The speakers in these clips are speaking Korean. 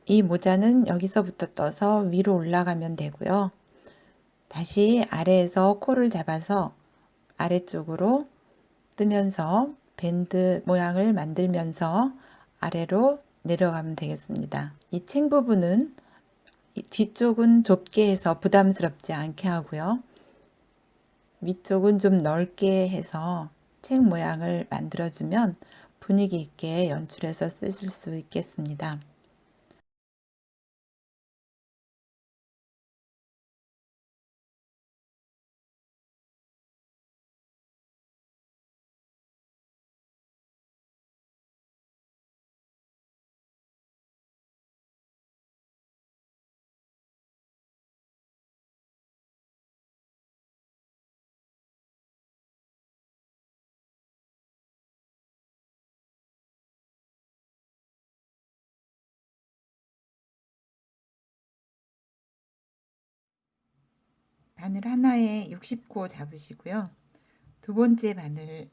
이 모자는 여기서부터 떠서 위로 올라가면 되고요. 다시 아래에서 코를 잡아서 아래쪽으로 뜨면서 밴드 모양을 만들면서 아래로 내려가면 되겠습니다. 이 챙 부분은 뒤쪽은 좁게 해서 부담스럽지 않게 하고요. 위쪽은 좀 넓게 해서 책 모양을 만들어주면 분위기 있게 연출해서 쓰실 수 있겠습니다. 바늘 하나에 60코 잡으시고요. 두 번째 바늘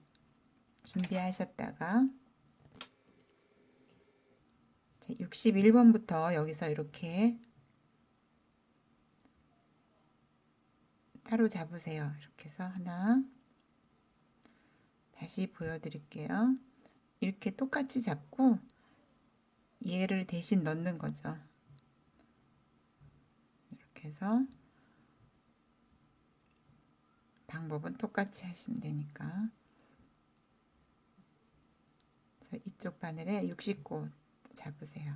준비하셨다가 61번부터 여기서 이렇게 따로 잡으세요. 이렇게 해서 하나, 다시 보여드릴게요. 이렇게 똑같이 잡고 얘를 대신 넣는 거죠. 이렇게 해서 방법은 똑같이 하시면 되니까. 그래서 이쪽 바늘에 60코 잡으세요.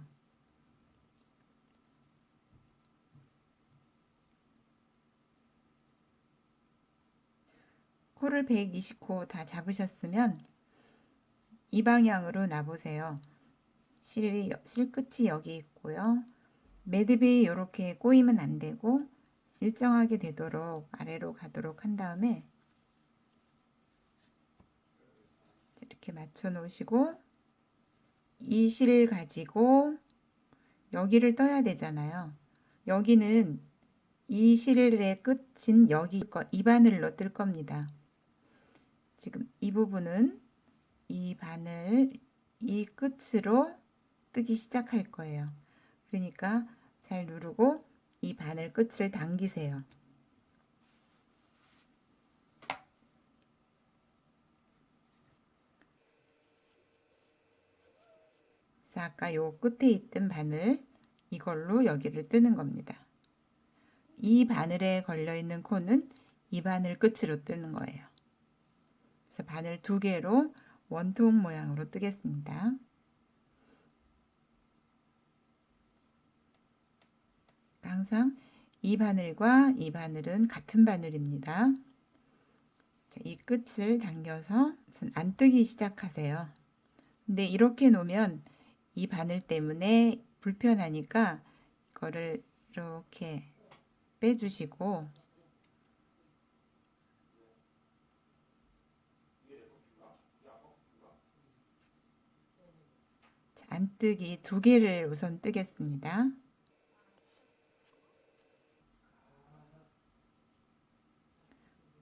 코를 120코 다 잡으셨으면 이 방향으로 놔보세요. 실 끝이 여기 있고요. 매듭이 이렇게 꼬이면 안 되고 일정하게 되도록 아래로 가도록 한 다음에 이렇게 맞춰 놓으시고 이 실을 가지고 여기를 떠야 되잖아요. 여기는 이 실의 끝인 여기 이 바늘로 뜰 겁니다. 지금 이 부분은 이 바늘 이 끝으로 뜨기 시작할 거예요. 그러니까 잘 누르고 이 바늘 끝을 당기세요. 그래서 아까 요 끝에 있던 바늘 이걸로 여기를 뜨는 겁니다. 이 바늘에 걸려 있는 코는 이 바늘 끝으로 뜨는 거예요. 그래서 바늘 두 개로 원통 모양으로 뜨겠습니다. 항상 이 바늘과 이 바늘은 같은 바늘입니다. 자, 이 끝을 당겨서 안 뜨기 시작하세요. 근데 이렇게 놓으면 이 바늘 때문에 불편하니까 이거를 이렇게 빼주시고 안뜨기 두 개를 우선 뜨겠습니다.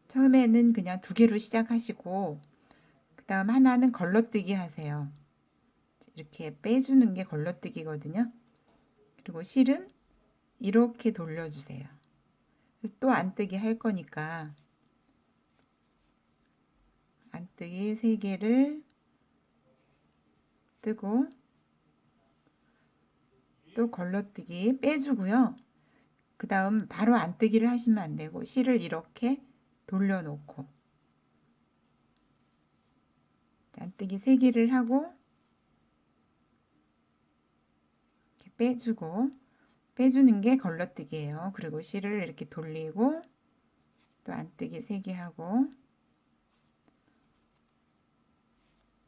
처음에는 그냥 두 개로 시작하시고 그 다음 하나는 걸러뜨기 하세요. 이렇게 빼주는 게 걸러뜨기거든요. 그리고 실은 이렇게 돌려주세요. 또 안뜨기 할 거니까 안뜨기 3개를 뜨고 또 걸러뜨기 빼주고요. 그 다음 바로 안뜨기를 하시면 안 되고 실을 이렇게 돌려놓고 안뜨기 3개를 하고 이렇게 빼주고 빼주는 게 걸러뜨기예요. 그리고 실을 이렇게 돌리고 또 안뜨기 3개 하고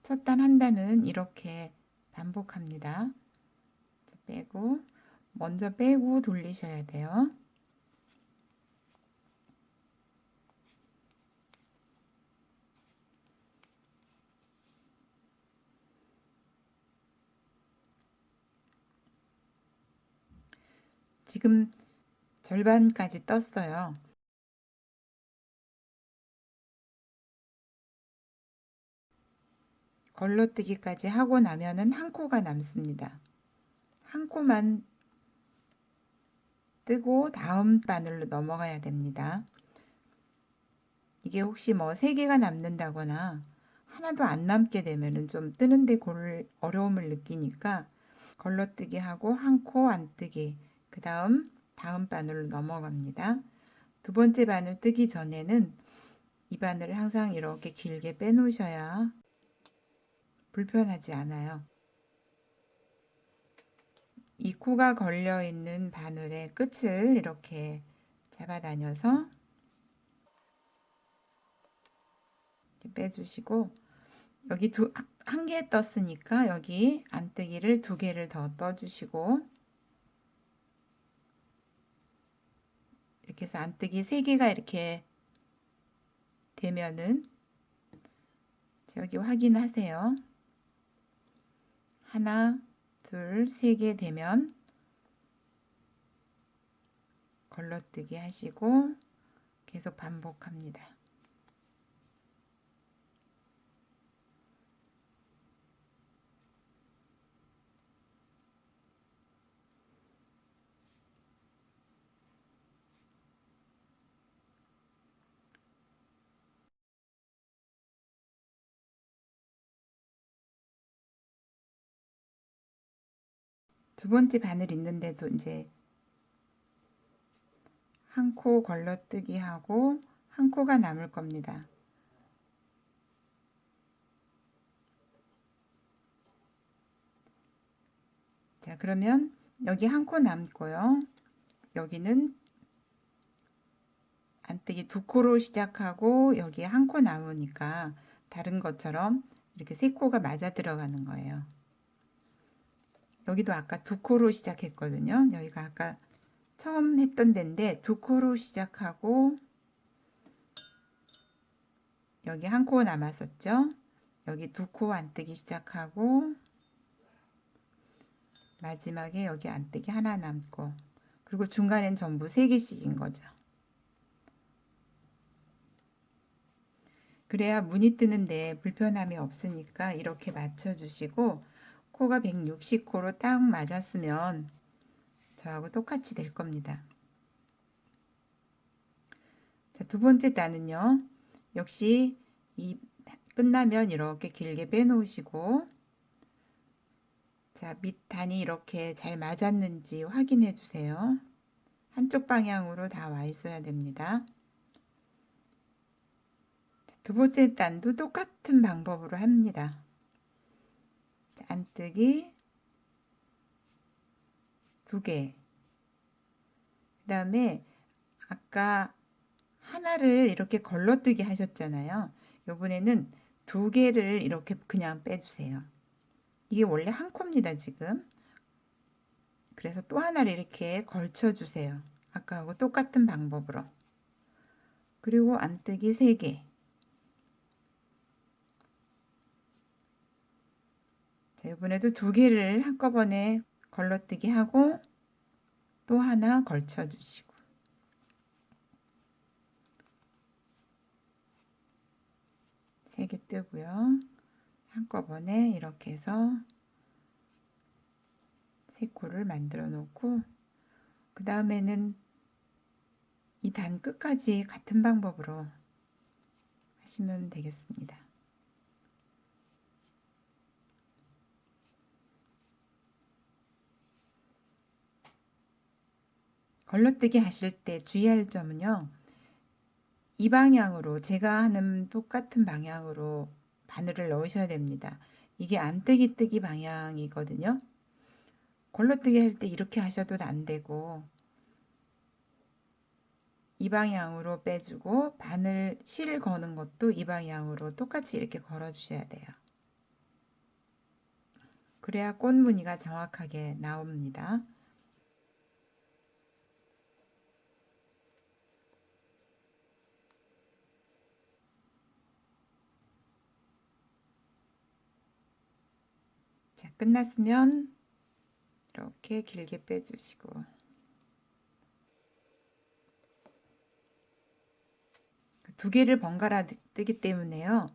첫 단 한 단은 이렇게 반복합니다. 빼고 먼저 빼고 돌리셔야 돼요. 지금 절반까지 떴어요. 걸러뜨기까지 하고 나면은 한 코가 남습니다. 한 코만 뜨고 다음 바늘로 넘어가야 됩니다. 이게 혹시 뭐 3개가 남는다거나 하나도 안 남게 되면은 좀 뜨는데 어려움을 느끼니까 걸러뜨기 하고 한 코 안 뜨기, 그 다음 바늘로 넘어갑니다. 두 번째 바늘 뜨기 전에는 이 바늘을 항상 이렇게 길게 빼놓으셔야 불편하지 않아요. 이 코가 걸려 있는 바늘의 끝을 이렇게 잡아다녀서 빼주시고, 여기 한 개 떴으니까 여기 안뜨기를 2개를 더 떠주시고, 이렇게 해서 안뜨기 3개가 이렇게 되면은 여기 확인하세요. 하나, 둘, 3개 되면 걸러뜨기 하시고 계속 반복합니다. 두 번째 바늘 있는데도 이제 한 코 걸러뜨기 하고 한 코가 남을 겁니다. 자, 그러면 여기 한 코 남고요. 여기는 안뜨기 2코로 시작하고 여기에 한 코 남으니까 다른 것처럼 이렇게 3코가 맞아 들어가는 거예요. 여기도 아까 2코로 시작했거든요. 여기가 아까 처음 했던 데인데 2코로 시작하고 여기 한 코 남았었죠. 여기 2코 안뜨기 시작하고 마지막에 여기 안뜨기 하나 남고, 그리고 중간엔 전부 3개씩인 거죠. 그래야 문이 뜨는데 불편함이 없으니까 이렇게 맞춰주시고, 코가 160코로 딱 맞았으면 저하고 똑같이 될 겁니다. 자, 두 번째 단은요. 역시 끝나면 이렇게 길게 빼놓으시고, 자, 밑 단이 이렇게 잘 맞았는지 확인해 주세요. 한쪽 방향으로 다 와 있어야 됩니다. 두 번째 단도 똑같은 방법으로 합니다. 자, 안뜨기 2개. 그 다음에 아까 하나를 이렇게 걸러뜨기 하셨잖아요. 이번에는 2개를 이렇게 그냥 빼주세요. 이게 원래 한 코입니다, 지금. 그래서 또 하나를 이렇게 걸쳐주세요. 아까하고 똑같은 방법으로. 그리고 안뜨기 3개. 자, 이번에도 2개를 한꺼번에 걸러뜨기 하고 또 하나 걸쳐주시고. 세 개 뜨고요. 한꺼번에 이렇게 해서 3코를 만들어 놓고, 그 다음에는 이 단 끝까지 같은 방법으로 하시면 되겠습니다. 걸러뜨기 하실 때 주의할 점은요. 이 방향으로, 제가 하는 똑같은 방향으로 바늘을 넣으셔야 됩니다. 이게 안뜨기 뜨기 방향이거든요. 걸러뜨기 할 때 이렇게 하셔도 안 되고, 이 방향으로 빼주고 바늘 실 거는 것도 이 방향으로 똑같이 이렇게 걸어 주셔야 돼요. 그래야 꽃 무늬가 정확하게 나옵니다. 자, 끝났으면 이렇게 길게 빼주시고, 2개를 번갈아 뜨기 때문에요.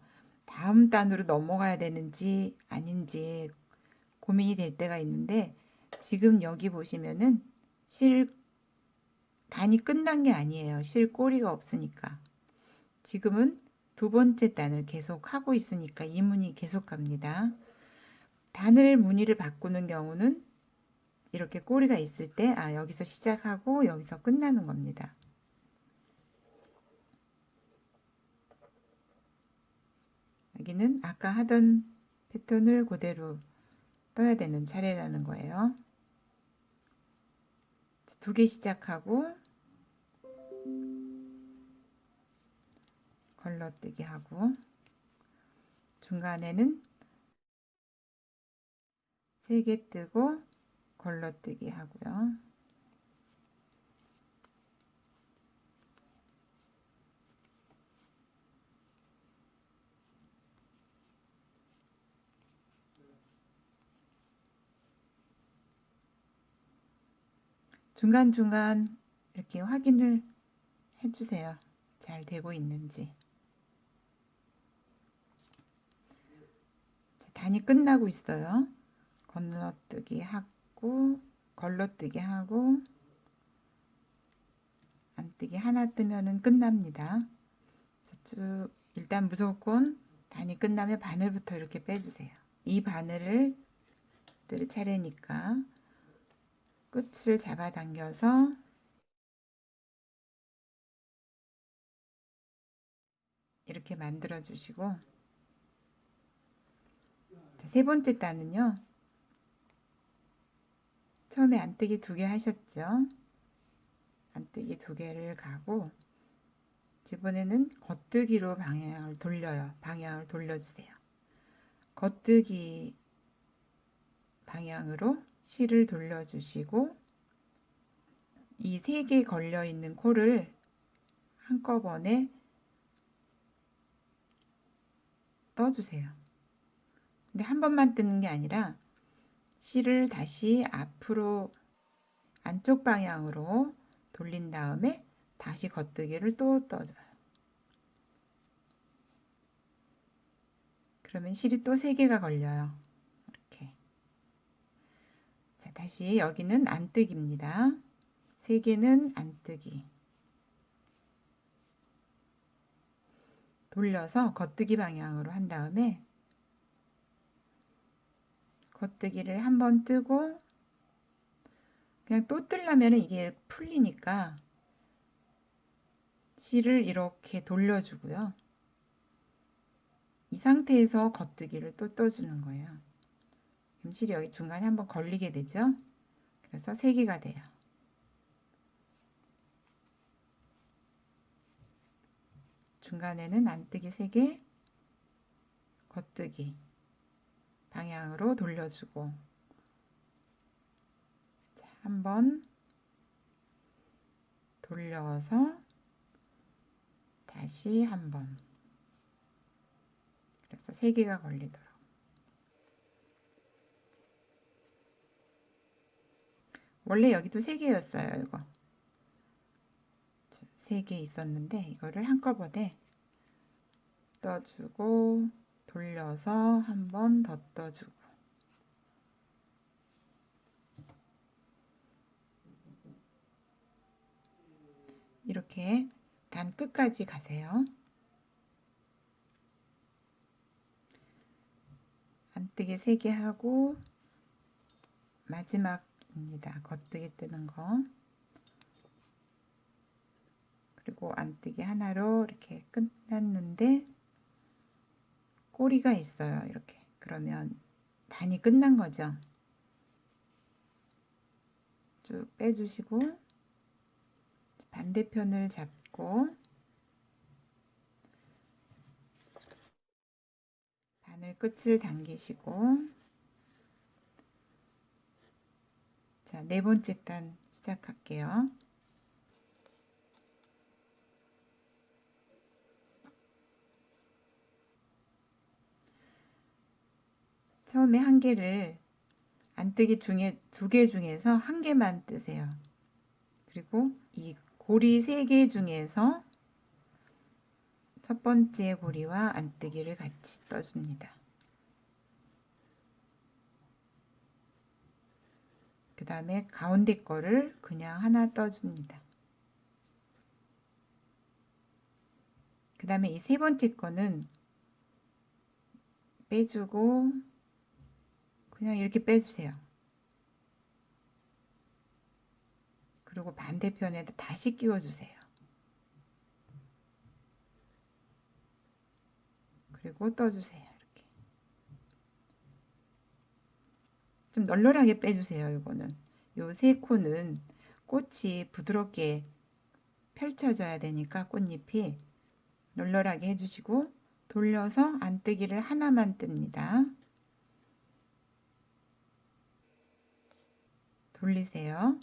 다음 단으로 넘어가야 되는지 아닌지 고민이 될 때가 있는데, 지금 여기 보시면은 실 단이 끝난 게 아니에요. 실 꼬리가 없으니까. 지금은 두 번째 단을 계속 하고 있으니까 이 문이 계속 갑니다. 단을 무늬를 바꾸는 경우는 이렇게 꼬리가 있을 때 여기서 시작하고 여기서 끝나는 겁니다. 여기는 아까 하던 패턴을 그대로 떠야 되는 차례라는 거예요. 두 개 시작하고 걸러뜨기 하고 중간에는 세 개 뜨고 걸러뜨기 하고요. 중간중간 이렇게 확인을 해주세요. 잘 되고 있는지. 단이 끝나고 있어요. 건너뜨기 하고 걸러뜨기 하고 안뜨기 하나 뜨면은 끝납니다. 쭉 일단 무조건 단이 끝나면 바늘부터 이렇게 빼주세요. 이 바늘을 뜰 차례니까 끝을 잡아당겨서 이렇게 만들어 주시고, 세 번째 단은요, 처음에 안뜨기 2개 하셨죠? 안뜨기 2개를 가고 이번에는 겉뜨기로 방향을 돌려요. 방향을 돌려주세요. 겉뜨기 방향으로 실을 돌려주시고 이 3개 걸려 있는 코를 한꺼번에 떠주세요. 근데 한 번만 뜨는 게 아니라 실을 다시 앞으로 안쪽 방향으로 돌린 다음에 다시 겉뜨기를 또 떠줘요. 그러면 실이 또 3개가 걸려요. 이렇게. 자, 다시 여기는 안뜨기입니다. 3개는 안뜨기. 돌려서 겉뜨기 방향으로 한 다음에 겉뜨기를 한 번 뜨고 그냥 또 뜨려면 이게 풀리니까 실을 이렇게 돌려주고요. 이 상태에서 겉뜨기를 또 떠주는 거예요. 그럼 실이 여기 중간에 한번 걸리게 되죠. 그래서 3개가 돼요. 중간에는 안뜨기 3개, 겉뜨기 방향으로 돌려주고 한번 돌려서 다시 한번, 그래서 3개가 걸리도록. 원래 여기도 3개였어요. 이거 3개 있었는데 이거를 한꺼번에 떠주고 돌려서 한 번 더 떠주고 이렇게 단 끝까지 가세요. 안뜨기 3개 하고 마지막입니다. 겉뜨기 뜨는 거. 그리고 안뜨기 하나로 이렇게 끝났는데 꼬리가 있어요. 이렇게. 그러면 단이 끝난 거죠. 쭉 빼주시고 반대편을 잡고 바늘 끝을 당기시고, 자, 4번째 단 시작할게요. 처음에 한 개를 안뜨기 중에 2개 중에서 한 개만 뜨세요. 그리고 이 고리 3개 중에서 첫 번째 고리와 안뜨기를 같이 떠줍니다. 그 다음에 가운데 거를 그냥 하나 떠줍니다. 그 다음에 이 세 번째 거는 빼주고 그냥 이렇게 빼주세요. 그리고 반대편에도 다시 끼워주세요. 그리고 떠주세요. 이렇게 좀 널널하게 빼주세요. 이거는 요 세 코는 꽃이 부드럽게 펼쳐져야 되니까 꽃잎이 널널하게 해주시고 돌려서 안뜨기를 하나만 뜹니다. 돌리세요.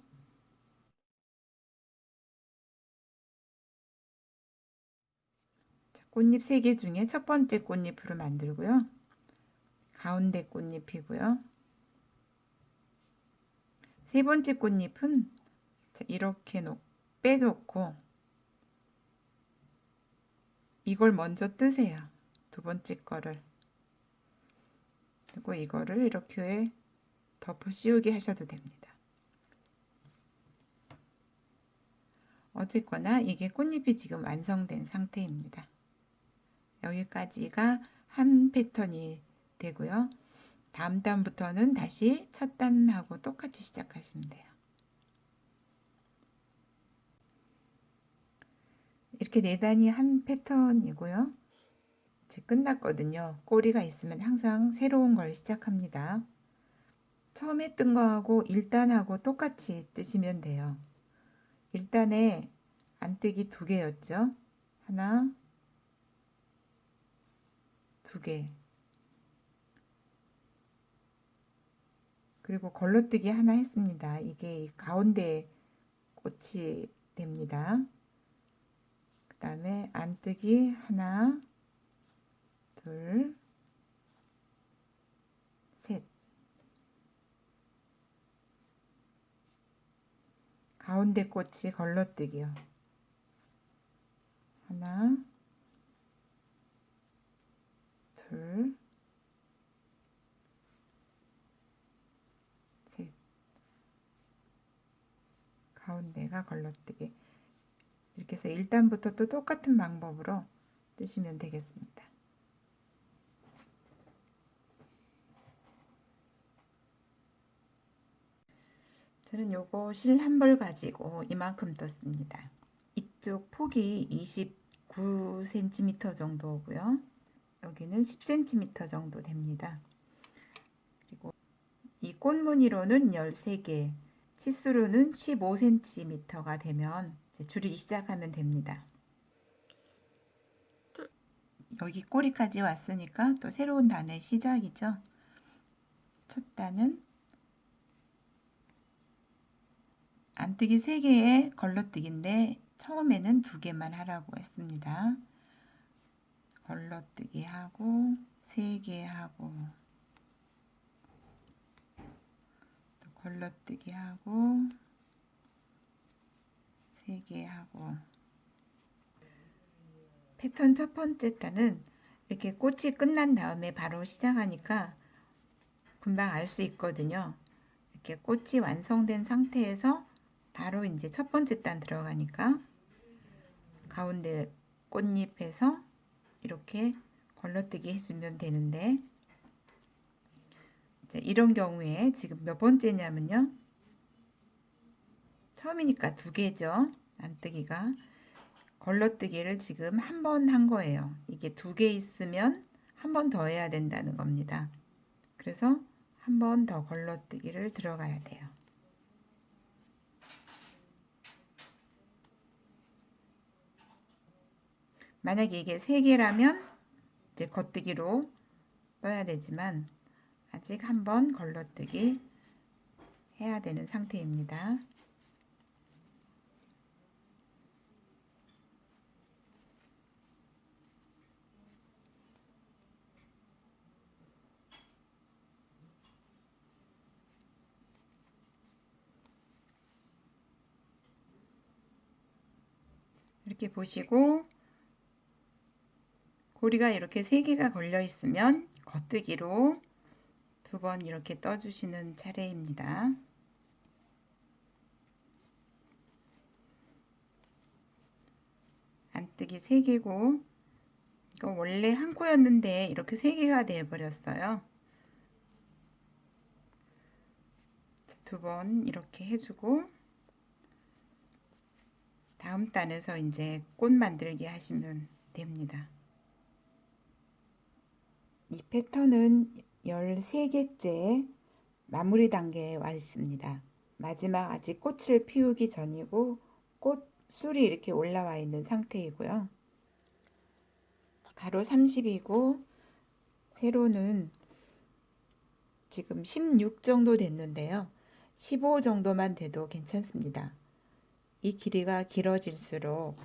자, 꽃잎 3개 중에 첫 번째 꽃잎으로 만들고요. 가운데 꽃잎이고요. 세 번째 꽃잎은 이렇게 빼놓고 이걸 먼저 뜨세요. 두 번째 거를. 그리고 이거를 이렇게 덮어 씌우게 하셔도 됩니다. 어쨌거나 이게 꽃잎이 지금 완성된 상태입니다. 여기까지가 한 패턴이 되고요. 다음 단부터는 다시 첫 단하고 똑같이 시작하시면 돼요. 이렇게 4단이 한 패턴이고요. 이제 끝났거든요. 꼬리가 있으면 항상 새로운 걸 시작합니다. 처음에 뜬 거하고 1단하고 똑같이 뜨시면 돼요. 1단에 안뜨기 2개였죠. 하나, 2개. 그리고 걸러뜨기 하나 했습니다. 이게 가운데 꽃이 됩니다. 그 다음에 안뜨기 하나, 둘, 셋. 가운데 꽃이 걸러뜨기요. 하나, 둘, 셋. 가운데가 걸러뜨기. 이렇게 해서 1단부터 또 똑같은 방법으로 뜨시면 되겠습니다. 저는 요거 실 한 벌 가지고 이만큼 떴습니다. 이쪽 폭이 29cm 정도고요. 여기는 10cm 정도 됩니다. 그리고 이 꽃무늬로는 13개, 치수로는 15cm가 되면 이제 줄이기 시작하면 됩니다. 여기 꼬리까지 왔으니까 또 새로운 단의 시작이죠. 첫 단은 안뜨기 3개에 걸러뜨기인데 처음에는 2개만 하라고 했습니다. 걸러뜨기 하고 3개 하고 또 걸러뜨기 하고 3개 하고. 패턴 첫 번째 단은 이렇게 꽃이 끝난 다음에 바로 시작하니까 금방 알 수 있거든요. 이렇게 꽃이 완성된 상태에서 바로 이제 첫 번째 단 들어가니까 가운데 꽃잎에서 이렇게 걸러뜨기 해주면 되는데, 이제 이런 경우에 지금 몇 번째냐면요. 처음이니까 2개죠. 안뜨기가. 걸러뜨기를 지금 한 번 한 거예요. 이게 2개 있으면 한 번 더 해야 된다는 겁니다. 그래서 한 번 더 걸러뜨기를 들어가야 돼요. 만약에 이게 3개라면 이제 겉뜨기로 떠야 되지만 아직 한 번 걸러뜨기 해야 되는 상태입니다. 이렇게 보시고 고리가 이렇게 3개가 걸려 있으면 겉뜨기로 2번 이렇게 떠주시는 차례입니다. 안뜨기 3개고 원래 한 코였는데 이렇게 세 개가 되어 버렸어요. 두 번 이렇게 해주고 다음 단에서 이제 꽃 만들기 하시면 됩니다. 이 패턴은 13개째 마무리 단계에 와 있습니다. 마지막 아직 꽃을 피우기 전이고 꽃술이 이렇게 올라와 있는 상태이고요. 가로 30이고 세로는 지금 16 정도 됐는데요. 15 정도만 돼도 괜찮습니다. 이 길이가 길어질수록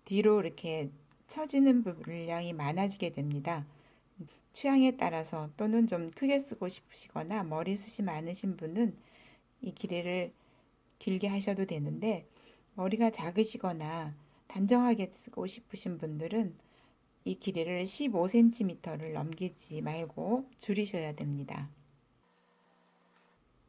뒤로 이렇게 처지는 물량이 많아지게 됩니다. 취향에 따라서 또는 좀 크게 쓰고 싶으시거나 머리숱이 많으신 분은 이 길이를 길게 하셔도 되는데 머리가 작으시거나 단정하게 쓰고 싶으신 분들은 이 길이를 15cm를 넘기지 말고 줄이셔야 됩니다.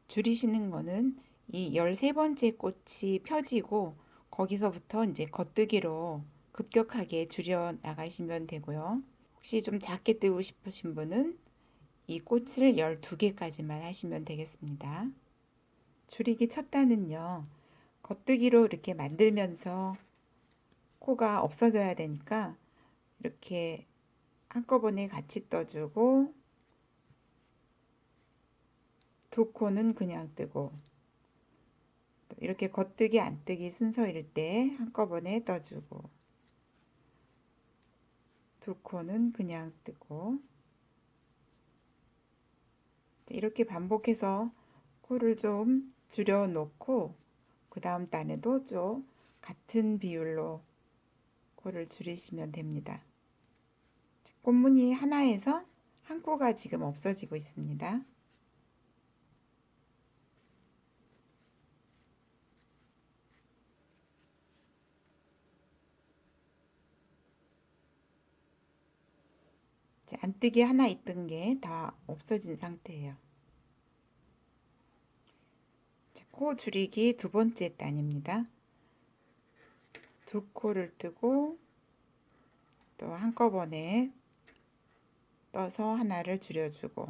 줄이시는 거는 이 13번째 꽃이 펴지고 거기서부터 이제 겉뜨기로 급격하게 줄여 나가시면 되고요. 혹시 좀 작게 뜨고 싶으신 분은 이 꽃을 12개까지만 하시면 되겠습니다. 줄이기 첫 단은요. 겉뜨기로 이렇게 만들면서 코가 없어져야 되니까 이렇게 한꺼번에 같이 떠주고 두 코는 그냥 뜨고 이렇게 겉뜨기 안뜨기 순서일 때 한꺼번에 떠주고 두 코는 그냥 뜨고 이렇게 반복해서 코를 좀 줄여 놓고 그 다음 단에도 좀 같은 비율로 코를 줄이시면 됩니다. 꽃무늬 하나에서 한 코가 지금 없어지고 있습니다. 안뜨기 하나 있던 게 다 없어진 상태예요. 코 줄이기 두 번째 단입니다. 두 코를 뜨고 또 한꺼번에 떠서 하나를 줄여주고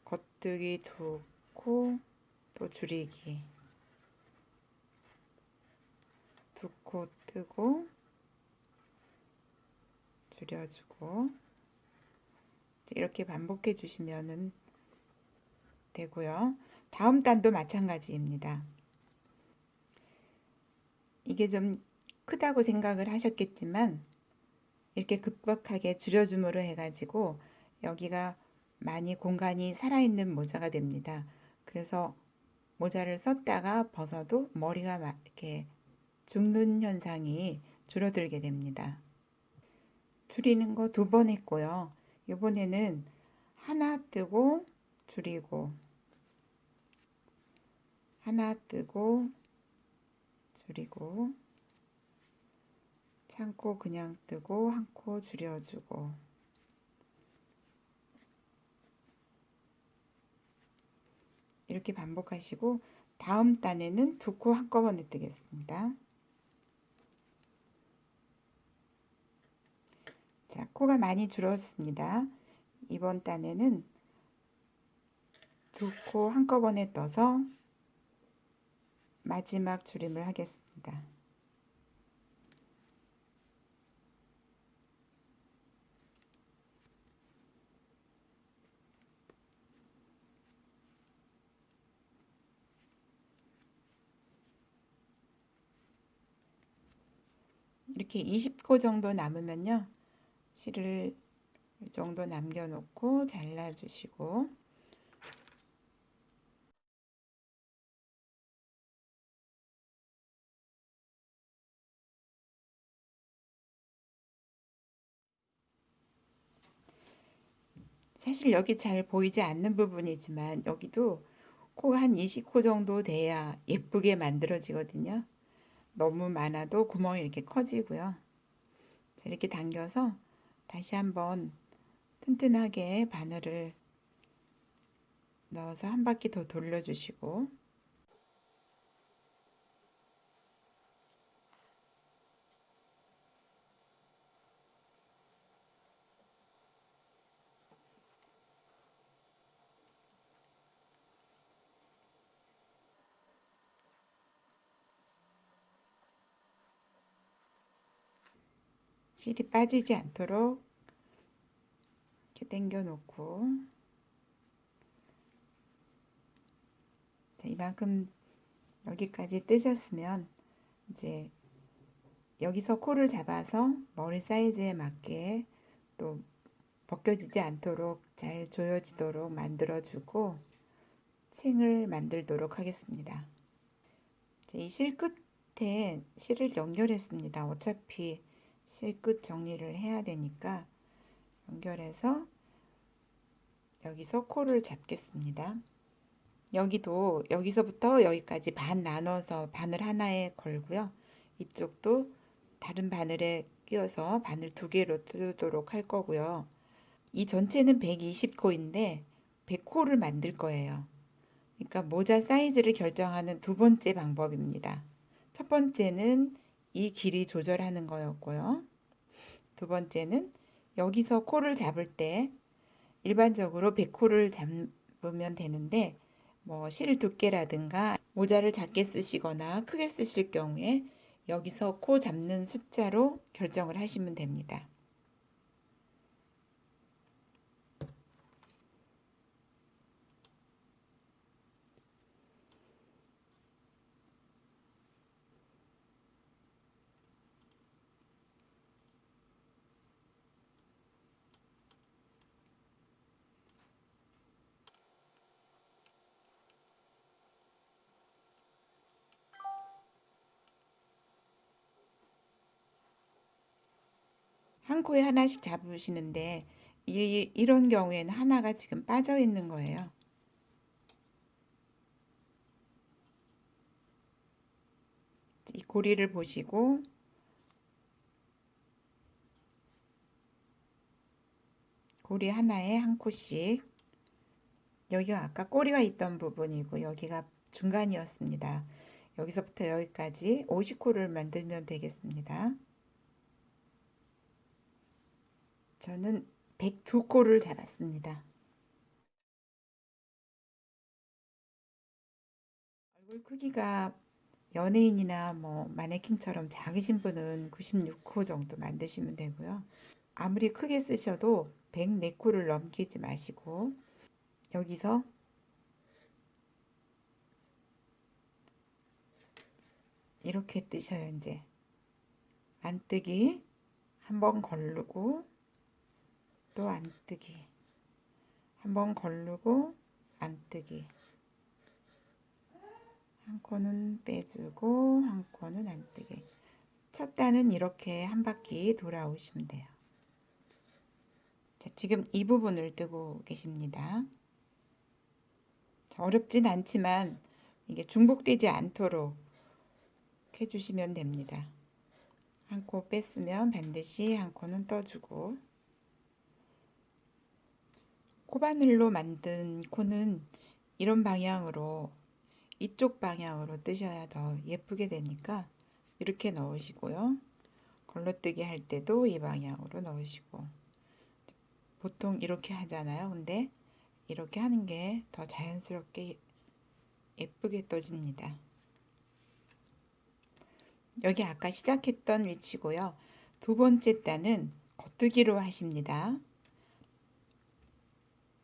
겉뜨기 두 코 또 줄이기 두 코 뜨고 줄여주고 이렇게 반복해 주시면 되고요. 다음 단도 마찬가지입니다. 이게 좀 크다고 생각을 하셨겠지만 이렇게 급격하게 줄여줌으로 해가지고 여기가 많이 공간이 살아있는 모자가 됩니다. 그래서 모자를 썼다가 벗어도 머리가 이렇게 죽는 현상이 줄어들게 됩니다. 줄이는 거 두 번 했고요. 이번에는 하나 뜨고 줄이고 하나 뜨고 줄이고 참고 그냥 뜨고 한 코 줄여주고 이렇게 반복하시고 다음 단에는 두 코 한꺼번에 뜨겠습니다. 자, 코가 많이 줄었습니다. 이번 단에는 두 코 한꺼번에 떠서 마지막 줄임을 하겠습니다. 이렇게 20코 정도 남으면요. 실을 이 정도 남겨놓고 잘라주시고 사실 여기 잘 보이지 않는 부분이지만 여기도 코가 한 20코 정도 돼야 예쁘게 만들어지거든요. 너무 많아도 구멍이 이렇게 커지고요. 자, 이렇게 당겨서 다시 한번 튼튼하게 바늘을 넣어서 한 바퀴 더 돌려주시고 실이 빠지지 않도록 이렇게 당겨 놓고, 자, 이만큼 여기까지 뜨셨으면 이제 여기서 코를 잡아서 머리 사이즈에 맞게 또 벗겨지지 않도록 잘 조여지도록 만들어주고 층을 만들도록 하겠습니다. 이 실 끝에 실을 연결했습니다. 어차피 실 끝 정리를 해야 되니까 연결해서 여기서 코를 잡겠습니다. 여기도 여기서부터 여기까지 반 나눠서 바늘 하나에 걸고요. 이쪽도 다른 바늘에 끼워서 바늘 2개로 뜨도록 할 거고요. 이 전체는 120코인데 100코를 만들 거예요. 그러니까 모자 사이즈를 결정하는 두 번째 방법입니다. 첫 번째는 이 길이 조절하는 거였고요. 두 번째는 여기서 코를 잡을 때 일반적으로 100코를 잡으면 되는데 뭐 실 두께라든가 모자를 작게 쓰시거나 크게 쓰실 경우에 여기서 코 잡는 숫자로 결정을 하시면 됩니다. 한 코에 하나씩 잡으시는데 이런 경우에는 하나가 지금 빠져 있는 거예요. 이 고리를 보시고 고리 하나에 한 코씩, 여기가 아까 꼬리가 있던 부분이고 여기가 중간이었습니다. 여기서부터 여기까지 50코를 만들면 되겠습니다. 저는 102코를 잡았습니다. 얼굴 크기가 연예인이나 뭐 마네킹처럼 작으신 분은 96코 정도 만드시면 되고요. 아무리 크게 쓰셔도 104코를 넘기지 마시고 여기서 이렇게 뜨셔요. 이제 안뜨기 한번 걸르고 또 안뜨기 한번 걸르고 안뜨기, 한 코는 빼주고 한 코는 안뜨기. 첫 단은 이렇게 한 바퀴 돌아오시면 돼요. 자, 지금 이 부분을 뜨고 계십니다. 자, 어렵진 않지만 이게 중복되지 않도록 해주시면 됩니다. 한 코 뺐으면 반드시 한 코는 떠주고, 코바늘로 만든 코는 이런 방향으로, 이쪽 방향으로 뜨셔야 더 예쁘게 되니까 이렇게 넣으시고요. 걸러뜨기 할 때도 이 방향으로 넣으시고, 보통 이렇게 하잖아요. 근데 이렇게 하는 게 더 자연스럽게 예쁘게 떠집니다. 여기 아까 시작했던 위치고요. 두 번째 단은 겉뜨기로 하십니다.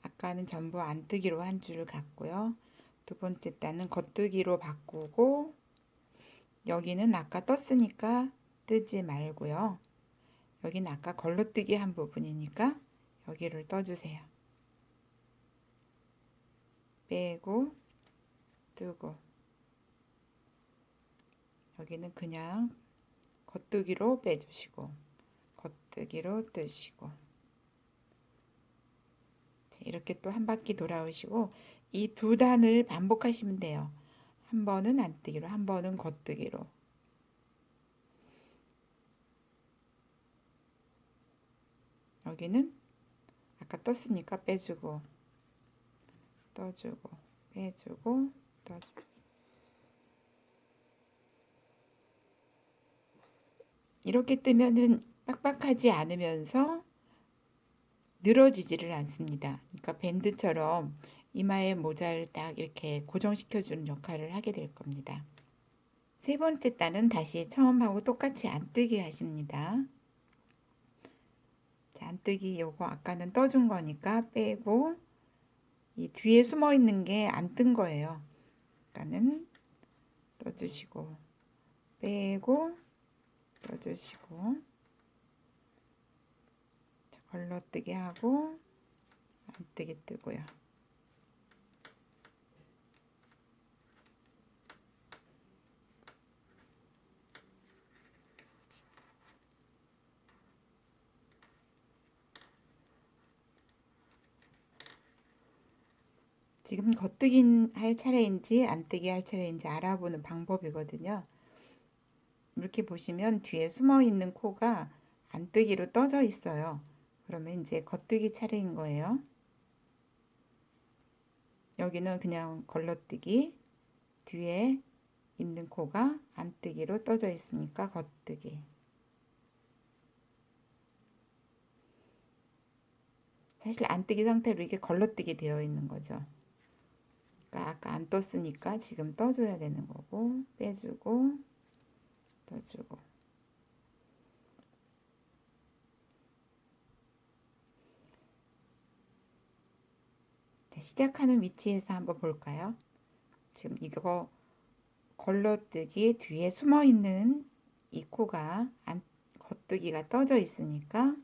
아까는 전부 안뜨기로 한 줄 갔고요. 두 번째 단은 겉뜨기로 바꾸고, 여기는 아까 떴으니까 뜨지 말고요. 여기는 아까 걸러뜨기 한 부분이니까 여기를 떠주세요. 빼고 뜨고, 여기는 그냥 겉뜨기로 빼주시고 겉뜨기로 뜨시고, 이렇게 또 한 바퀴 돌아오시고 이 두 단을 반복하시면 돼요. 한 번은 안뜨기로, 한 번은 겉뜨기로. 여기는 아까 떴으니까 빼주고 떠주고 빼주고 떠주고. 이렇게 뜨면은 빡빡하지 않으면서 늘어지지를 않습니다. 그러니까 밴드처럼 이마에 모자를 딱 이렇게 고정시켜주는 역할을 하게 될 겁니다. 세 번째 단은 다시 처음하고 똑같이 안뜨기 하십니다. 안뜨기 요거 아까는 떠준 거니까 빼고 이 뒤에 숨어 있는 게 안 뜬 거예요. 아까는 떠주시고 빼고 떠주시고 걸러뜨기 하고 안뜨기 뜨고요. 지금 겉뜨기 할 차례인지 안뜨기 할 차례인지 알아보는 방법이거든요. 이렇게 보시면 뒤에 숨어 있는 코가 안뜨기로 떠져 있어요. 그러면 이제 겉뜨기 차례인 거예요. 여기는 그냥 걸러뜨기, 뒤에 있는 코가 안뜨기로 떠져 있으니까 겉뜨기. 사실 안뜨기 상태로 이게 걸러뜨기 되어 있는 거죠. 그러니까 아까 안 떴으니까 지금 떠줘야 되는 거고, 빼주고 떠주고. 자, 시작하는 위치에서 한번 볼까요? 지금 이거 걸러뜨기 뒤에 숨어 있는 이 코가 겉뜨기가 떠져 있으니까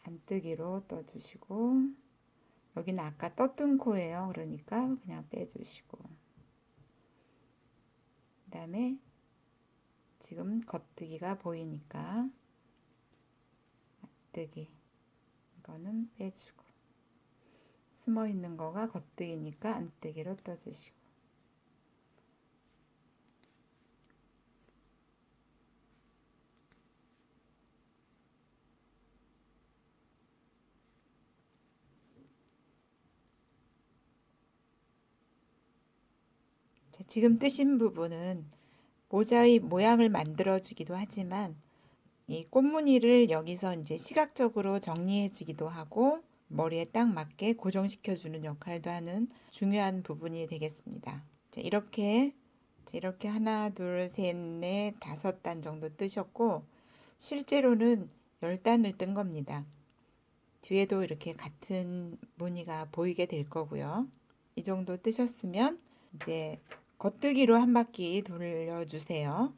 안뜨기로 떠주시고, 여기는 아까 떴던 코예요. 그러니까 그냥 빼주시고, 그 다음에 지금 겉뜨기가 보이니까 안뜨기, 이거는 빼주고, 숨어 있는 거가 겉뜨기니까 안뜨기로 떠주시고. 자, 지금 뜨신 부분은 모자의 모양을 만들어 주기도 하지만 이 꽃무늬를 여기서 이제 시각적으로 정리해 주기도 하고 머리에 딱 맞게 고정시켜 주는 역할도 하는 중요한 부분이 되겠습니다. 자, 이렇게 하나, 둘, 셋, 넷, 5단 정도 뜨셨고 실제로는 10단을 뜬 겁니다. 뒤에도 이렇게 같은 무늬가 보이게 될 거고요. 이 정도 뜨셨으면 이제 겉뜨기로 한 바퀴 돌려주세요.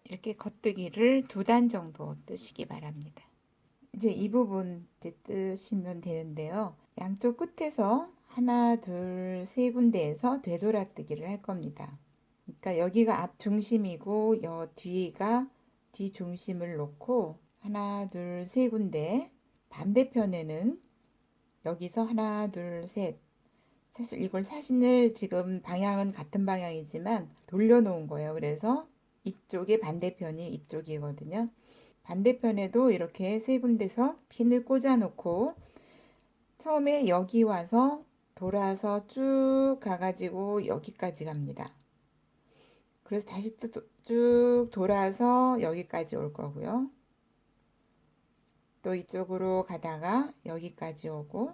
이렇게 겉뜨기를 2단 정도 뜨시기 바랍니다. 이제 이 부분 이제 뜨시면 되는데요. 양쪽 끝에서 하나, 둘, 세 군데에서 되돌아뜨기를 할 겁니다. 그러니까 여기가 앞 중심이고 여 뒤가 뒤 중심을 놓고 하나, 둘, 세 군데, 반대편에는 여기서 하나, 둘, 셋. 사실 이걸 사진을 지금 방향은 같은 방향이지만 돌려놓은 거예요. 그래서 이쪽의 반대편이 이쪽이거든요. 반대편에도 이렇게 세 군데서 핀을 꽂아 놓고 처음에 여기 와서 돌아서 쭉 가가지고 여기까지 갑니다. 그래서 다시 또 쭉 돌아서 여기까지 올 거고요. 또 이쪽으로 가다가 여기까지 오고,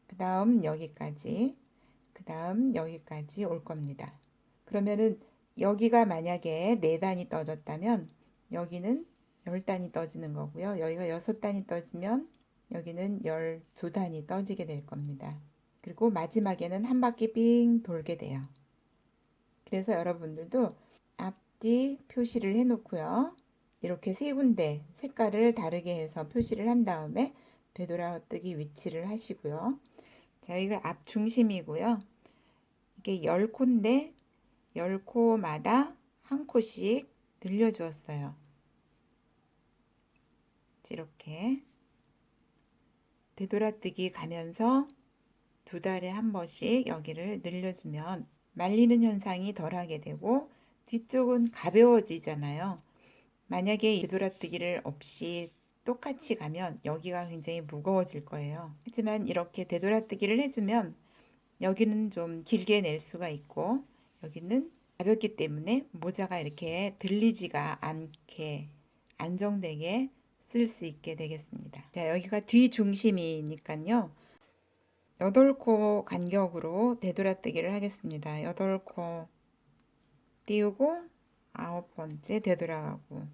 그 다음 여기까지, 그 다음 여기까지 올 겁니다. 그러면은 여기가 만약에 4단이 떠졌다면 여기는 10단이 떠지는 거고요. 여기가 6단이 떠지면 여기는 12단이 떠지게 될 겁니다. 그리고 마지막에는 한 바퀴 빙 돌게 돼요. 그래서 여러분들도 앞뒤 표시를 해 놓고요. 이렇게 세 군데 색깔을 다르게 해서 표시를 한 다음에 되돌아뜨기 위치를 하시고요. 저희가 앞 중심이고요. 이게 10코인데 10코마다 한 코씩 늘려주었어요. 이렇게 되돌아뜨기 가면서 2달에 한 번씩 여기를 늘려주면 말리는 현상이 덜하게 되고 뒤쪽은 가벼워지잖아요. 만약에 되돌아뜨기를 없이 똑같이 가면 여기가 굉장히 무거워질 거예요. 하지만 이렇게 되돌아뜨기를 해주면 여기는 좀 길게 낼 수가 있고 여기는 가볍기 때문에 모자가 이렇게 들리지가 않게 안정되게 쓸 수 있게 되겠습니다. 자, 여기가 뒤 중심이니까요. 8코 간격으로 되돌아뜨기를 하겠습니다. 8코 띄우고 9번째 되돌아가고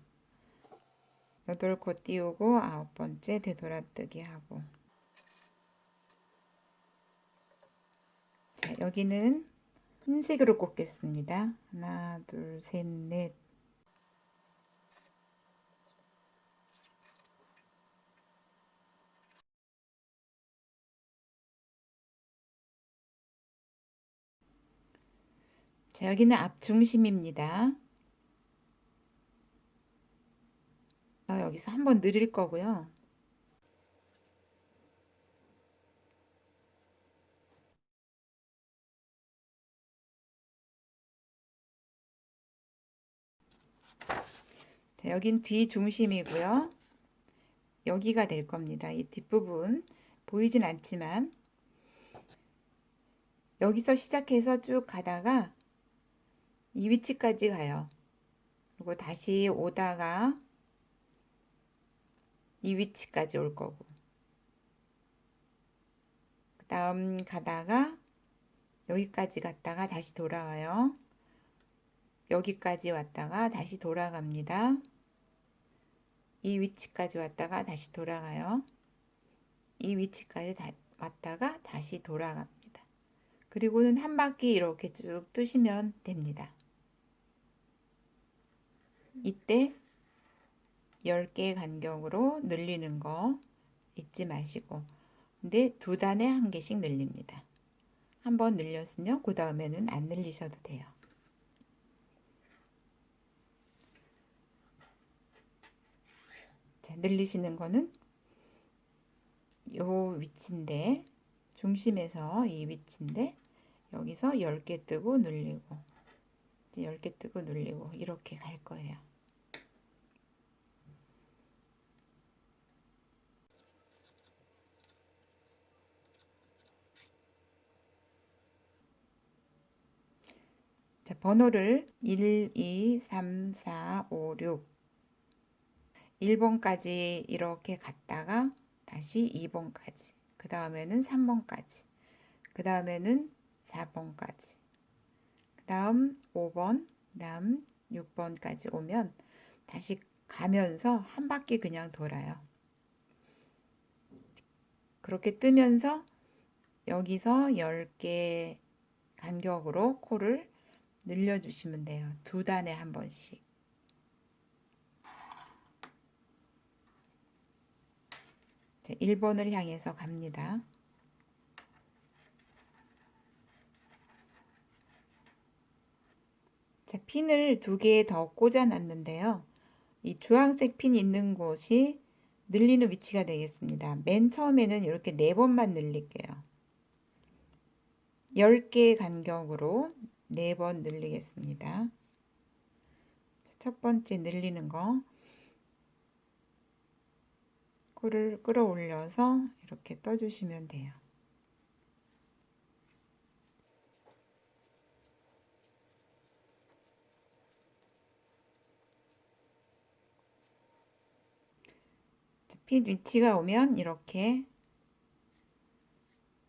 8코 띄우고 9번째 되돌아뜨기 하고. 자, 여기는 흰색으로 꽂겠습니다. 하나, 둘, 셋, 넷. 자, 여기는 앞중심입니다. 여기서 한번 늘릴 거고요. 자, 여긴 뒤 중심이고요. 여기가 될 겁니다. 이 뒷부분 보이진 않지만 여기서 시작해서 쭉 가다가 이 위치까지 가요. 그리고 다시 오다가 이 위치까지 올 거고, 그 다음 가다가 여기까지 갔다가 다시 돌아와요. 여기까지 왔다가 다시 돌아갑니다. 이 위치까지 왔다가 다시 돌아가요. 이 위치까지 왔다가 다시 돌아갑니다. 그리고는 한 바퀴 이렇게 쭉 뜨시면 됩니다. 이때 10개 간격으로 늘리는 거 잊지 마시고, 근데 두 단에 한 개씩 늘립니다. 한번 늘렸으면 그 다음에는 안 늘리셔도 돼요. 자, 늘리시는 거는 요 위치인데, 중심에서 이 위치인데 여기서 10개 뜨고 늘리고 10개 뜨고 늘리고 이렇게 갈 거예요. 자, 번호를 1, 2, 3, 4, 5, 6 1번까지 이렇게 갔다가 다시 2번까지, 그 다음에는 3번까지, 그 다음에는 4번까지, 그 다음 5번, 그 다음 6번까지 오면 다시 가면서 한 바퀴 그냥 돌아요. 그렇게 뜨면서 여기서 10개 간격으로 코를 늘려주시면 돼요. 두 단에 한 번씩. 자, 1번을 향해서 갑니다. 자, 핀을 2개 더 꽂아 놨는데요. 이 주황색 핀 있는 곳이 늘리는 위치가 되겠습니다. 맨 처음에는 이렇게 4번만 늘릴게요. 10개 간격으로 4번 늘리겠습니다. 첫 번째 늘리는 거, 코를 끌어올려서 이렇게 떠주시면 돼요. 핀 위치가 오면 이렇게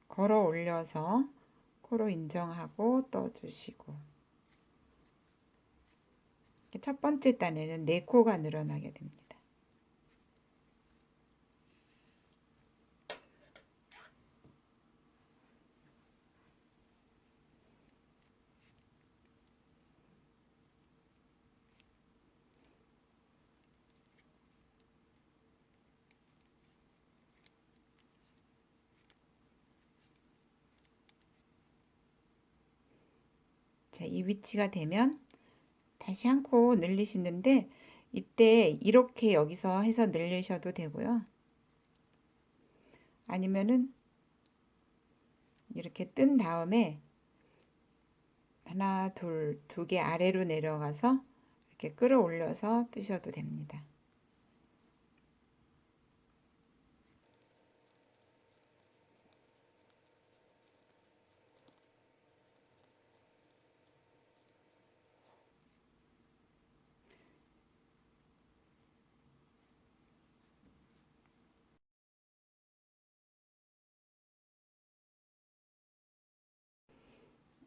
걸어 올려서 코로 인정하고 떠주시고, 첫 번째 단에는 4코가 늘어나게 됩니다. 자, 이 위치가 되면 다시 한 코 늘리시는데, 이때 이렇게 여기서 해서 늘리셔도 되고요. 아니면은 이렇게 뜬 다음에 하나, 둘, 2개 아래로 내려가서 이렇게 끌어올려서 뜨셔도 됩니다.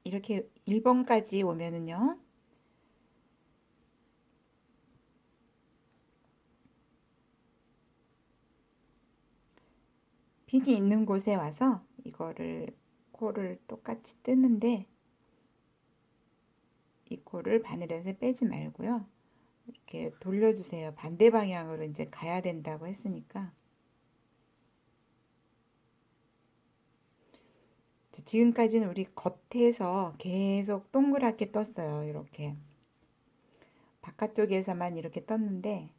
이렇게 1번까지 오면은요. 빈이 있는 곳에 와서 이거를 코를 똑같이 뜨는데 이 코를 바늘에서 빼지 말고요. 이렇게 돌려주세요. 반대 방향으로 이제 가야 된다고 했으니까. 지금까지는 우리 겉에서 계속 동그랗게 떴어요. 이렇게 바깥쪽에서만 이렇게 떴는데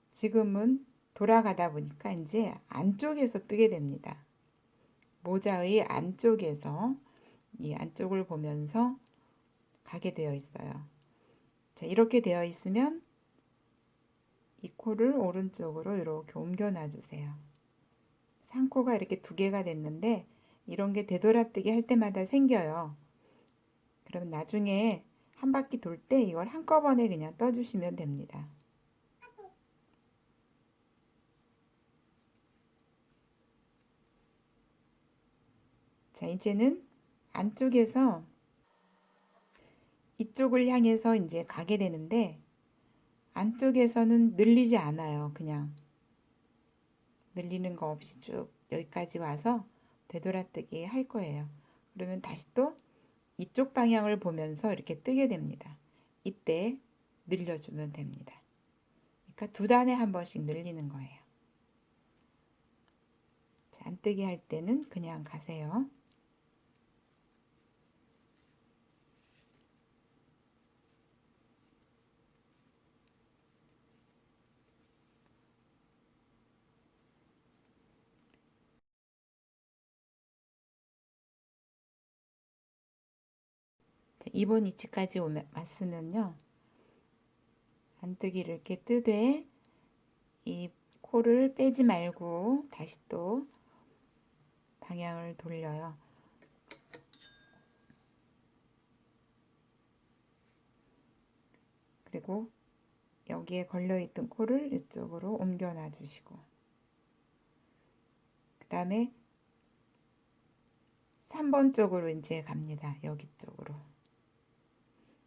지금은 돌아가다 보니까 이제 안쪽에서 뜨게 됩니다. 모자의 안쪽에서 이 안쪽을 보면서 가게 되어 있어요. 자, 이렇게 되어 있으면 이 코를 오른쪽으로 이렇게 옮겨 놔주세요. 상코가 이렇게 두 개가 됐는데 이런 게 되돌아뜨기 할 때마다 생겨요. 그러면 나중에 한 바퀴 돌 때 이걸 한꺼번에 그냥 떠주시면 됩니다. 자, 이제는 안쪽에서 이쪽을 향해서 이제 가게 되는데 안쪽에서는 늘리지 않아요. 그냥 늘리는 거 없이 쭉 여기까지 와서 되돌아뜨기 할 거예요. 그러면 다시 또 이쪽 방향을 보면서 이렇게 뜨게 됩니다. 이때 늘려주면 됩니다. 그러니까 두 단에 한 번씩 늘리는 거예요. 자, 안 뜨기 할 때는 그냥 가세요. 자, 2번 위치까지 왔으면요. 안뜨기를 이렇게 뜨되 이 코를 빼지 말고 다시 또 방향을 돌려요. 그리고 여기에 걸려있던 코를 이쪽으로 옮겨 놔주시고 그 다음에 3번 쪽으로 이제 갑니다. 여기 쪽으로.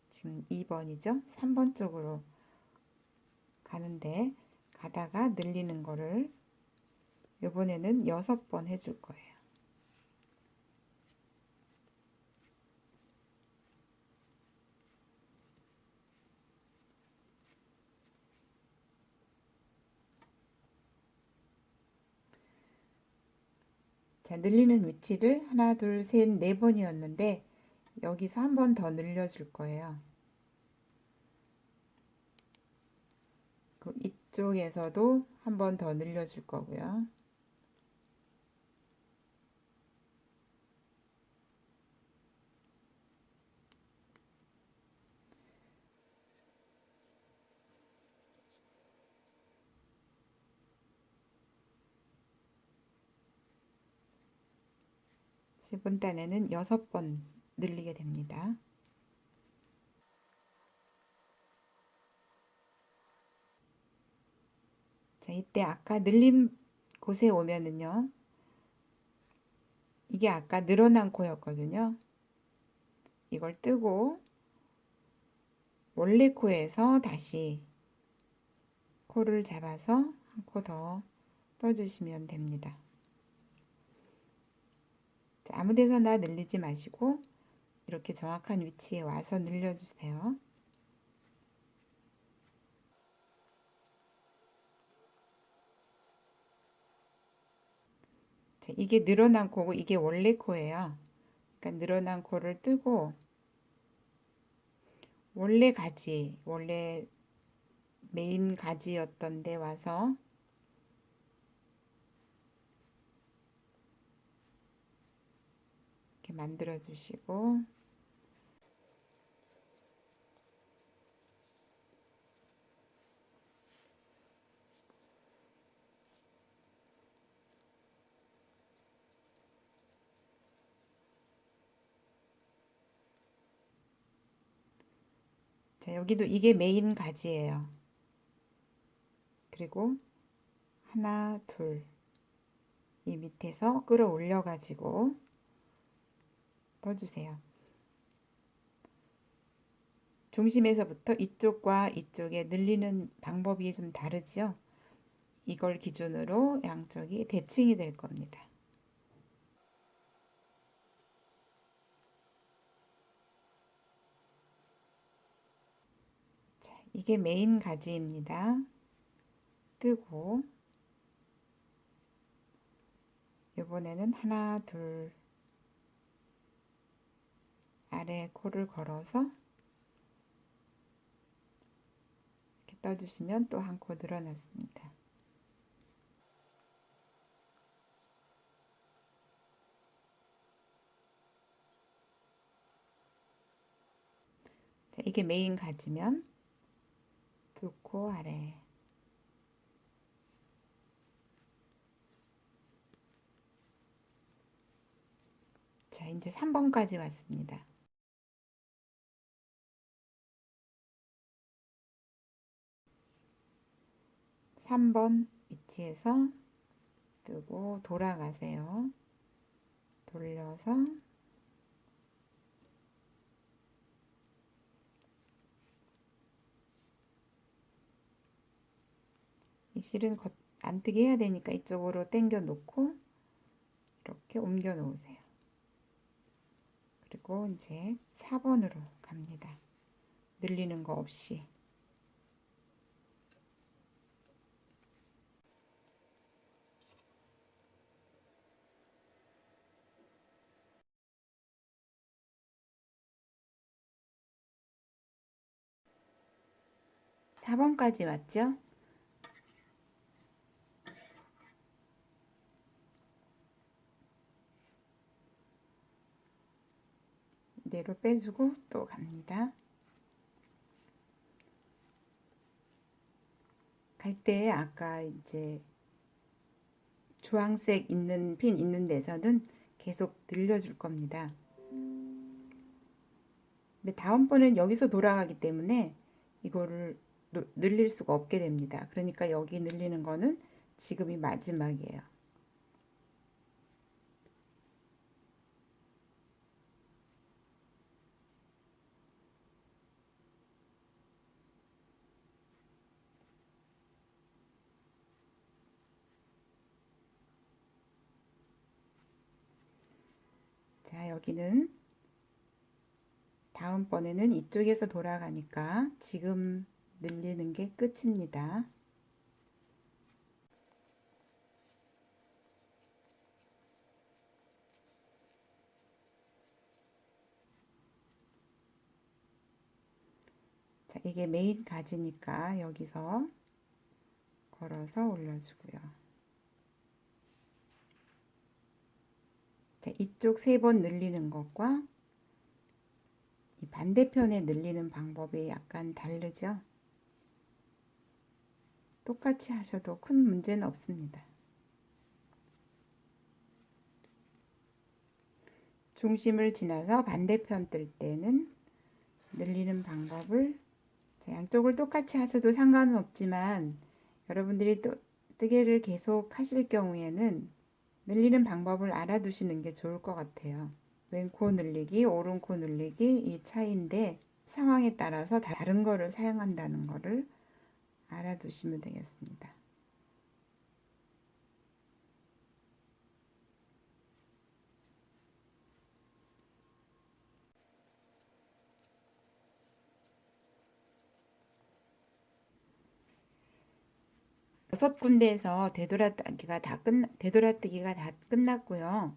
지금 2번이죠? 3번 쪽으로 가는데 가다가 늘리는 거를 이번에는 6번 해줄 거예요. 자, 늘리는 위치를 하나, 둘, 셋, 네 번이었는데 여기서 한 번 더 늘려줄 거예요. 이쪽에서도 한 번 더 늘려줄 거고요. 이번 단에는 6번 늘리게 됩니다. 자, 이때 아까 늘린 곳에 오면은요. 이게 아까 늘어난 코였거든요. 이걸 뜨고 원래 코에서 다시 코를 잡아서 한 코 더 떠주시면 됩니다. 자, 아무 데서나 늘리지 마시고 이렇게 정확한 위치에 와서 늘려주세요. 자, 이게 늘어난 코고 이게 원래 코예요. 그러니까 늘어난 코를 뜨고 원래 가지, 원래 메인 가지였던 데 와서 이렇게 만들어 주시고 자, 여기도 이게 메인 가지예요. 그리고 하나, 둘, 이 밑에서 끌어올려 가지고 떠주세요. 중심에서부터 이쪽과 이쪽에 늘리는 방법이 좀 다르지요? 이걸 기준으로 양쪽이 대칭이 될 겁니다. 자, 이게 메인 가지입니다. 뜨고 이번에는 하나, 둘 아래 코를 걸어서 이렇게 떠주시면 또 한 코 늘어났습니다. 자, 이게 메인 가지면 두 코 아래. 자, 이제 3번까지 왔습니다. 3번 위치에서 뜨고 돌아가세요. 돌려서 이 실은 안 뜨게 해야 되니까 이쪽으로 당겨 놓고 이렇게 옮겨 놓으세요. 그리고 이제 4번으로 갑니다. 늘리는 거 없이. (4번까지) 왔죠? 이대로 빼주고 또 갑니다. 갈 때 아까 이제 주황색 있는 핀 있는 데서는 계속 늘려줄 겁니다. 근데 다음번엔 여기서 돌아가기 때문에 이거를 늘릴 수가 없게 됩니다. 그러니까 여기 늘리는 거는 지금이 마지막이에요. 자, 여기는 다음번에는 이쪽에서 돌아가니까 지금 늘리는 게 끝입니다. 자, 이게 메인 가지니까 여기서 걸어서 올려주고요. 자, 이쪽 3번 늘리는 것과 이 반대편에 늘리는 방법이 약간 다르죠? 똑같이 하셔도 큰 문제는 없습니다. 중심을 지나서 반대편 뜰 때는 늘리는 방법을 자, 양쪽을 똑같이 하셔도 상관은 없지만 여러분들이 또 뜨개를 계속 하실 경우에는 늘리는 방법을 알아두시는 게 좋을 것 같아요. 왼코 늘리기, 오른코 늘리기 이 차이인데 상황에 따라서 다른 거를 사용한다는 거를 알아두시면 되겠습니다. 여섯 군데에서 되돌아뜨기가 다 끝났고요.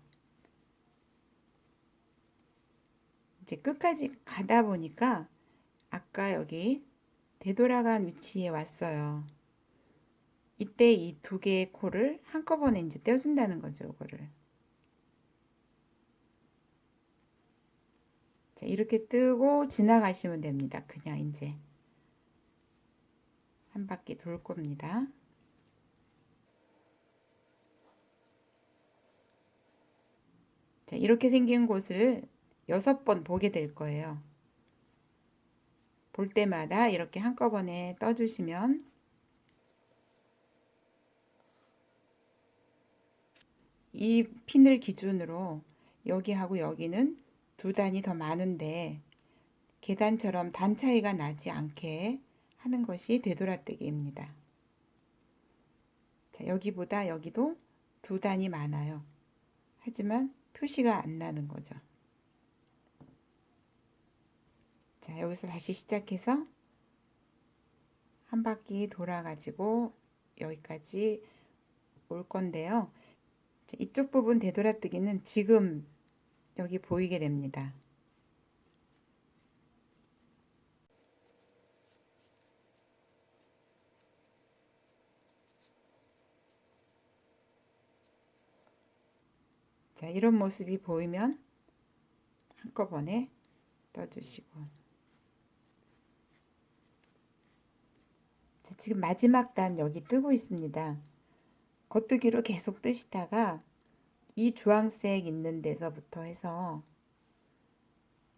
이제 끝까지 가다 보니까 아까 여기 되돌아간 위치에 왔어요. 이때 이 2개의 코를 한꺼번에 이제 떼어준다는 거죠, 이거를. 자, 이렇게 뜨고 지나가시면 됩니다. 그냥 이제 한 바퀴 돌 겁니다. 자, 이렇게 생긴 곳을 6번 보게 될 거예요. 볼 때마다 이렇게 한꺼번에 떠주시면 이 핀을 기준으로 여기하고 여기는 두 단이 더 많은데 계단처럼 단 차이가 나지 않게 하는 것이 되돌아뜨기입니다. 자, 여기보다 여기도 두 단이 많아요. 하지만 표시가 안 나는 거죠. 자, 여기서 다시 시작해서 한 바퀴 돌아가지고 여기까지 올 건데요. 자, 이쪽 부분 되돌아뜨기는 지금 여기 보이게 됩니다. 자, 이런 모습이 보이면 한꺼번에 떠주시고. 자, 지금 마지막 단 여기 뜨고 있습니다. 겉뜨기로 계속 뜨시다가 이 주황색 있는 데서부터 해서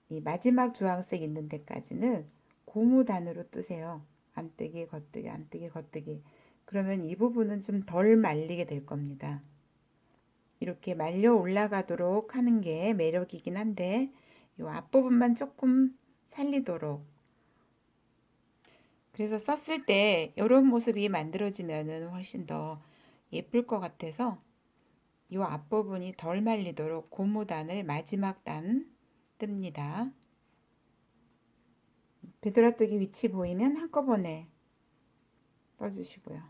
이 마지막 주황색 있는 데까지는 고무단으로 뜨세요. 안뜨기, 겉뜨기, 안뜨기, 겉뜨기. 그러면 이 부분은 좀 덜 말리게 될 겁니다. 이렇게 말려 올라가도록 하는 게 매력이긴 한데 이 앞부분만 조금 살리도록, 그래서 썼을 때 이런 모습이 만들어지면 훨씬 더 예쁠 것 같아서 이 앞부분이 덜 말리도록 고무단을 마지막 단 뜹니다. 되돌아뜨기 위치 보이면 한꺼번에 떠주시고요.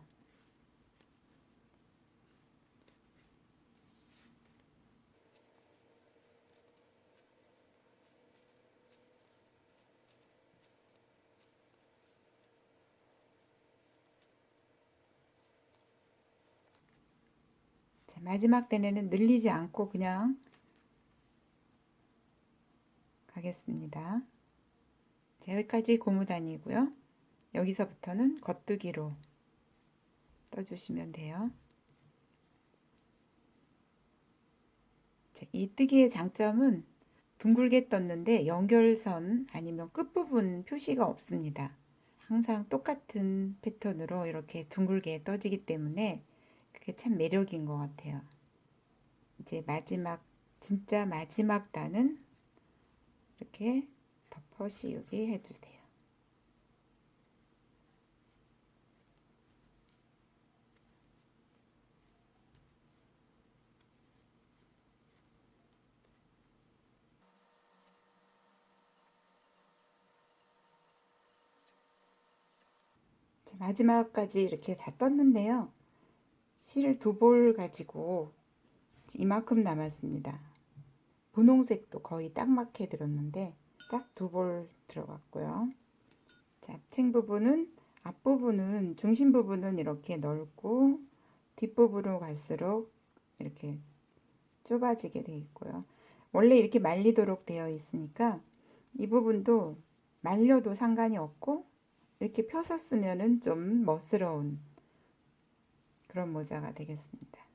자, 마지막 단에는 늘리지 않고 그냥 가겠습니다. 자, 여기까지 고무단이고요. 여기서부터는 겉뜨기로 떠주시면 돼요. 자, 이 뜨기의 장점은 둥글게 떴는데 연결선 아니면 끝부분 표시가 없습니다. 항상 똑같은 패턴으로 이렇게 둥글게 떠지기 때문에 그게 참 매력인 것 같아요. 이제 마지막, 진짜 마지막 단은 이렇게 덮어 씌우기 해주세요. 자, 마지막까지 이렇게 다 떴는데요. 실 두 볼 가지고 이만큼 남았습니다. 분홍색도 거의 딱 맞게 들었는데 딱 두 볼 들어갔고요. 자, 앞층 부분은, 앞부분은, 중심 부분은 이렇게 넓고 뒷부분으로 갈수록 이렇게 좁아지게 되어 있고요. 원래 이렇게 말리도록 되어 있으니까 이 부분도 말려도 상관이 없고 이렇게 펴서 쓰면은 좀 멋스러운 그런 모자가 되겠습니다.